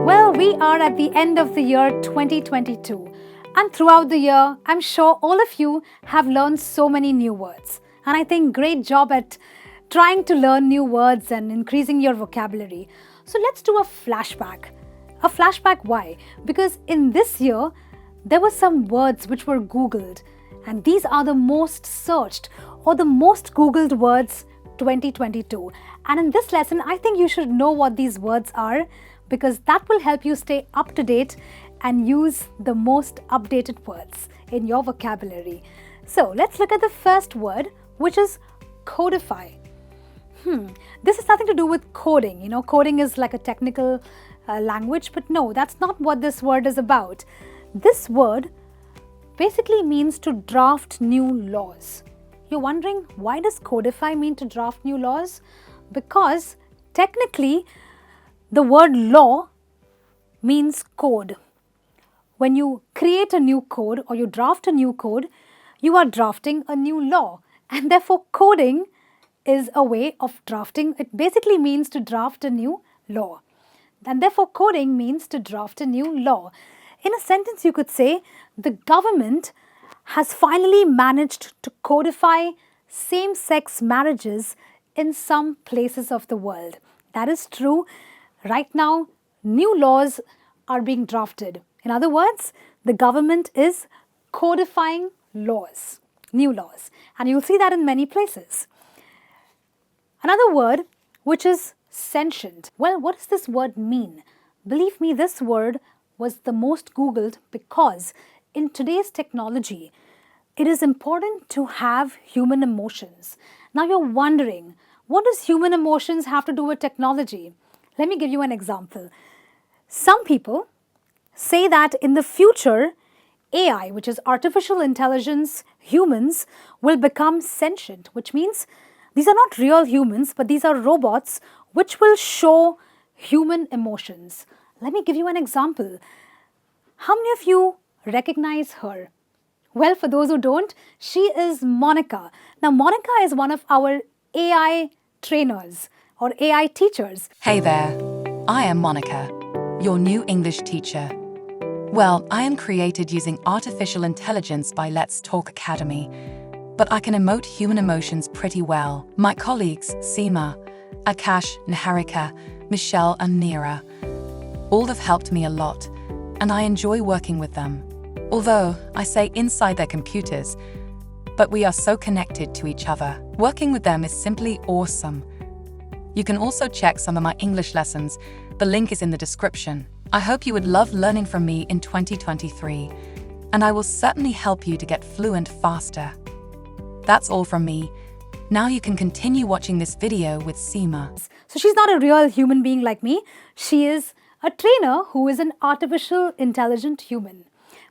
Well, we are at the end of the year 2022, and throughout the year, I'm sure all of you have learned so many new words. And I think great job at trying to learn new words and increasing your vocabulary. So let's do a flashback. A flashback why? Because in this year, there were some words which were Googled, and these are the most searched or the most Googled words 2022. And in this lesson, I think you should know what these words are, because that will help you stay up to date and use the most updated words in your vocabulary. So let's look at the first word, which is codify. This has nothing to do with coding. You know, coding is like a technical language, but no, that's not what this word is about. This word basically means to draft new laws. You're wondering, why does codify mean to draft new laws? Because technically, the word law means code. When you create a new code or you draft a new code, you are drafting a new law. And therefore, coding is a way of drafting. It basically means to draft a new law. And therefore, coding means to draft a new law. In a sentence, you could say, the government has finally managed to codify same-sex marriages in some places of the world. That is true. Right now, new laws are being drafted. In other words, the government is codifying laws, new laws. And you'll see that in many places. Another word, which is sentient. Well, what does this word mean? Believe me, this word was the most Googled because in today's technology, it is important to have human emotions. Now you're wondering, what does human emotions have to do with technology? Let me give you an example. Some people say that in the future, AI, which is artificial intelligence, humans will become sentient, which means these are not real humans, but these are robots which will show human emotions. Let me give you an example. How many of you recognize her? Well, for those who don't, she is Monica. Now, Monica is one of our AI trainers or AI teachers. Hey there, I am Monica, your new English teacher. Well, I am created using artificial intelligence by Let's Talk Academy, but I can emote human emotions pretty well. My colleagues, Seema, Akash, Niharika, Michelle and Neera, all have helped me a lot, and I enjoy working with them. Although I say inside their computers, but we are so connected to each other. Working with them is simply awesome. You can also check some of my English lessons. The link is in the description. I hope you would love learning from me in 2023, and I will certainly help you to get fluent faster. That's all from me. Now you can continue watching this video with Seema. So she's not a real human being like me. She is a trainer who is an artificial intelligent human.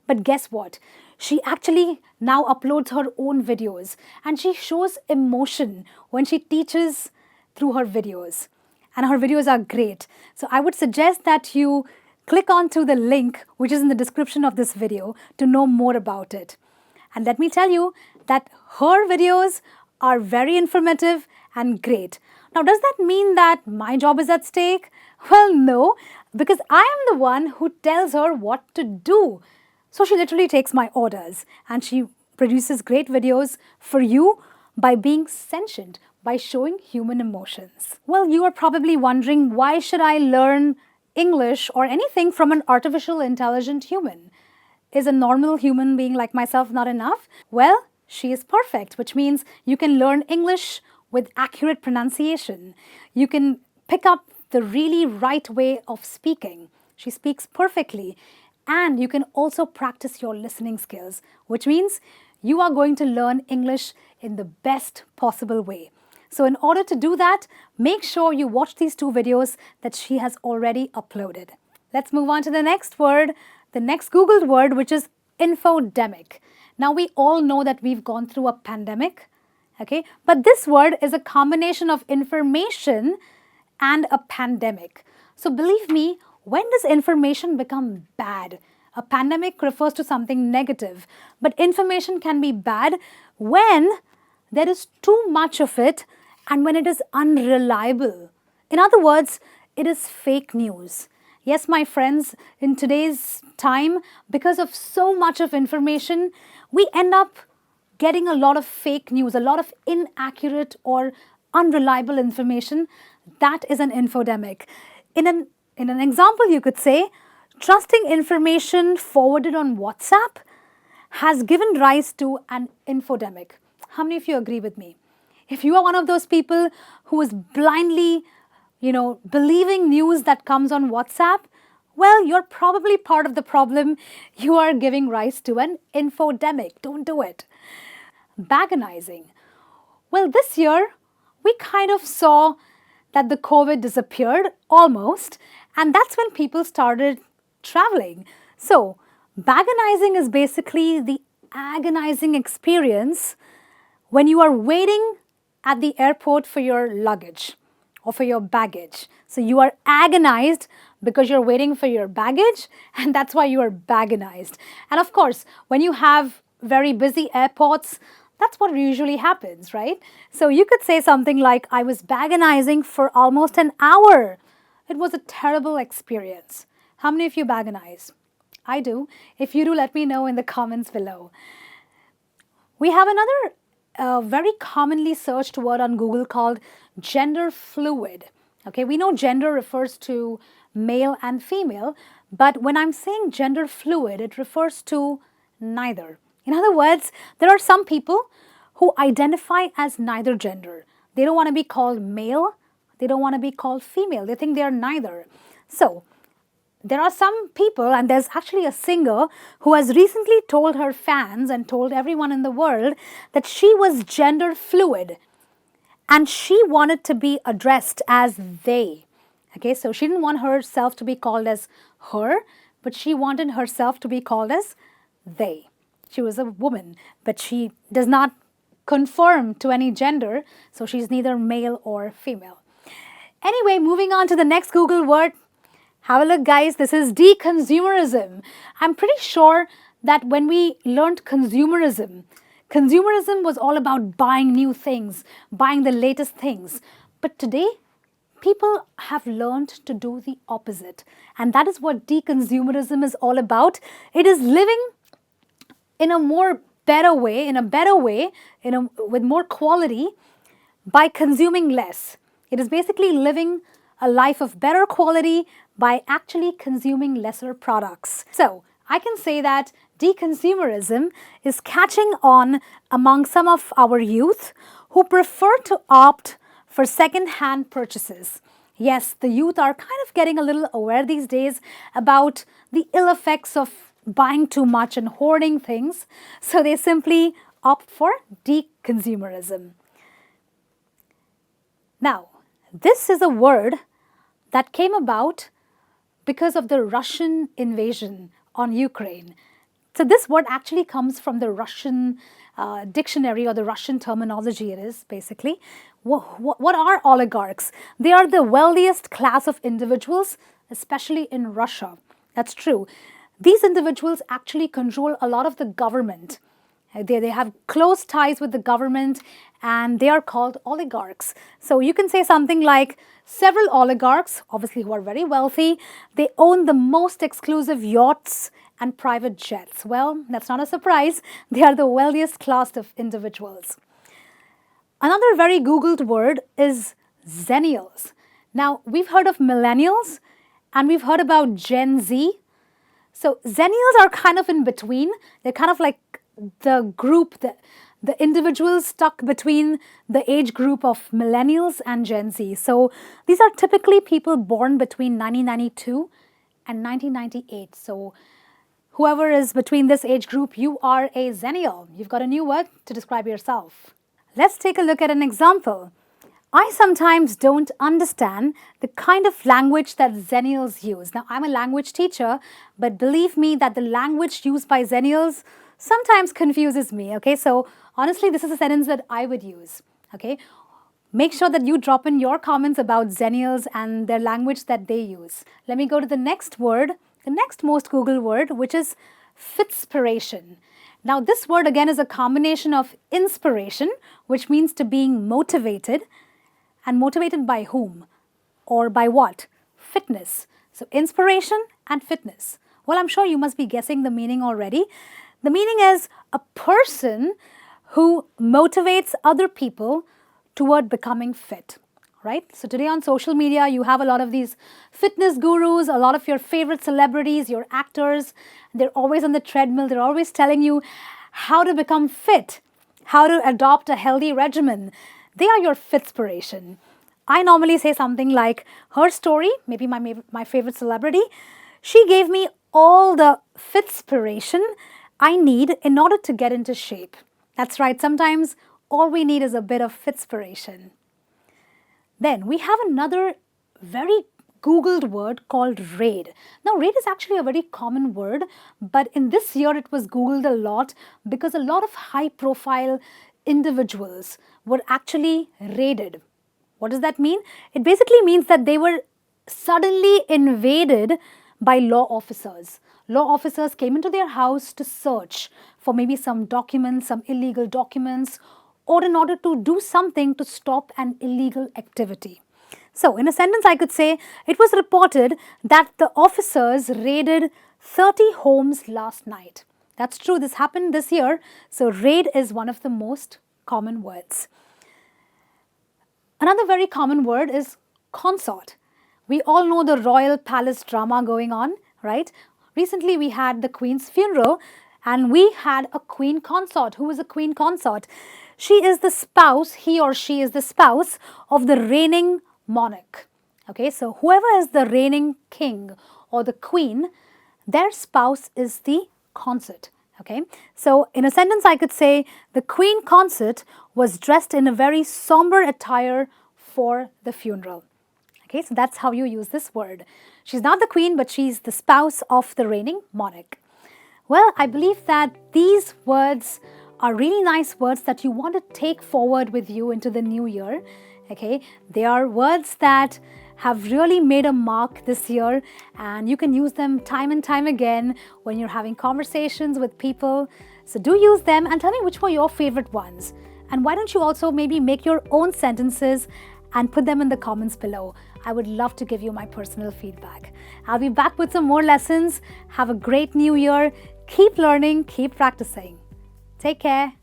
But guess what? She actually now uploads her own videos and she shows emotion when she teaches through her videos. And her videos are great. So I would suggest that you click onto the link which is in the description of this video to know more about it. And let me tell you that her videos are very informative and great. Now, does that mean that my job is at stake? Well, no, because I am the one who tells her what to do. So she literally takes my orders and she produces great videos for you by being sentient, by showing human emotions. Well, you are probably wondering, why should I learn English or anything from an artificial intelligent human? Is a normal human being like myself not enough? Well, she is perfect, which means you can learn English with accurate pronunciation. You can pick up the really right way of speaking. She speaks perfectly. And you can also practice your listening skills, which means you are going to learn English in the best possible way. So in order to do that, make sure you watch these two videos that she has already uploaded. Let's move on to the next word, the next Googled word, which is infodemic. Now we all know that we've gone through a pandemic, okay? But this word is a combination of information and a pandemic. So believe me, when does information become bad? A pandemic refers to something negative, but information can be bad when there is too much of it and when it is unreliable. In other words, it is fake news. Yes, my friends, in today's time, because of so much of information, we end up getting a lot of fake news, a lot of inaccurate or unreliable information. That is an infodemic. In an example, you could say, trusting information forwarded on WhatsApp has given rise to an infodemic. How many of you agree with me? If you are one of those people who is blindly, believing news that comes on WhatsApp, well, you're probably part of the problem. You are giving rise to an infodemic. Don't do it. Bagonizing. Well, this year, we kind of saw that the COVID disappeared almost, and that's when people started traveling. So, bagonizing is basically the agonizing experience when you are waiting at the airport for your luggage or for your baggage. So, you are agonized because you're waiting for your baggage, and that's why you are bagonized. And of course, when you have very busy airports, that's what usually happens, right? So you could say something like, I was bagonizing for almost an hour. It was a terrible experience. How many of you bagonize? I do. If you do, let me know in the comments below. We have another very commonly searched word on Google called gender fluid. Okay, we know gender refers to male and female, but when I'm saying gender fluid, it refers to neither. In other words, there are some people who identify as neither gender. They don't want to be called male. They don't want to be called female. They think they are neither. So, there are some people, and there's actually a singer who has recently told her fans and told everyone in the world that she was gender fluid and she wanted to be addressed as they. Okay, so she didn't want herself to be called as her, but she wanted herself to be called as they. She was a woman, but she does not conform to any gender, so she's neither male or female. Anyway, moving on to the next Google word. Have a look, guys. This is deconsumerism. I'm pretty sure that when we learned consumerism was all about buying new things, buying the latest things. But today, people have learned to do the opposite. And that is what deconsumerism is all about. It is living in a better way, with more quality by consuming less. It is basically living a life of better quality by actually consuming lesser products. So, I can say that deconsumerism is catching on among some of our youth who prefer to opt for second-hand purchases. Yes, the youth are kind of getting a little aware these days about the ill effects of buying too much and hoarding things, so they simply opt for deconsumerism. Now, this is a word that came about because of the Russian invasion on Ukraine. So this word actually comes from the Russian dictionary, or the Russian terminology it is, basically. What are oligarchs? They are the wealthiest class of individuals, especially in Russia. That's true. These individuals actually control a lot of the government. They have close ties with the government, and they are called oligarchs. So you can say something like, several oligarchs, obviously who are very wealthy, they own the most exclusive yachts and private jets. Well, that's not a surprise. They are the wealthiest class of individuals. Another very Googled word is Zenials. Now, we've heard of millennials, and we've heard about Gen Z. So Zenials are kind of in between. They're kind of like the group, the individuals stuck between the age group of millennials and Gen Z. So these are typically people born between 1992 and 1998. So whoever is between this age group, you are a Zenial. You've got a new word to describe yourself. Let's take a look at an example. I sometimes don't understand the kind of language that Zenials use. Now, I'm a language teacher, but believe me that the language used by Zenials sometimes confuses me, okay? So, honestly, this is a sentence that I would use, okay? Make sure that you drop in your comments about Zenials and their language that they use. Let me go to the next word, the next most Googled word, which is fitspiration. Now, this word again is a combination of inspiration, which means to being motivated, And motivated by whom? Or by what? Fitness. So inspiration and fitness. Well, I'm sure you must be guessing the meaning already. The meaning is a person who motivates other people toward becoming fit, right? So today on social media, you have a lot of these fitness gurus, a lot of your favorite celebrities, your actors. They're always on the treadmill. They're always telling you how to become fit, how to adopt a healthy regimen. They are your fitspiration. I normally say something like, her story, maybe my favorite celebrity, she gave me all the fitspiration I need in order to get into shape. That's right, sometimes all we need is a bit of fitspiration. Then we have another very Googled word called raid. Now, raid is actually a very common word, but in this year it was Googled a lot because a lot of high-profile individuals were actually raided. What does that mean? It basically means that they were suddenly invaded by law officers. Law officers came into their house to search for maybe some documents, some illegal documents, or in order to do something to stop an illegal activity. So, in a sentence, I could say, it was reported that the officers raided 30 homes last night. That's true, this happened this year. So, raid is one of the most common words. Another very common word is consort. We all know the royal palace drama going on, right? Recently, we had the Queen's funeral and we had a Queen consort. Who is a Queen consort? She is the spouse, he or she is the spouse of the reigning monarch. Okay, so whoever is the reigning king or the queen, their spouse is the consort. Okay, so in a sentence I could say the Queen consort was dressed in a very somber attire for the funeral. Okay, so that's how you use this word. She's not the queen, but she's the spouse of the reigning monarch. Well, I believe that these words are really nice words that you want to take forward with you into the new year. Okay, they are words that have really made a mark this year, and you can use them time and time again when you're having conversations with people. So do use them and tell me which were your favorite ones. And why don't you also maybe make your own sentences and put them in the comments below. I would love to give you my personal feedback. I'll be back with some more lessons. Have a great new year. Keep learning, keep practicing. Take care.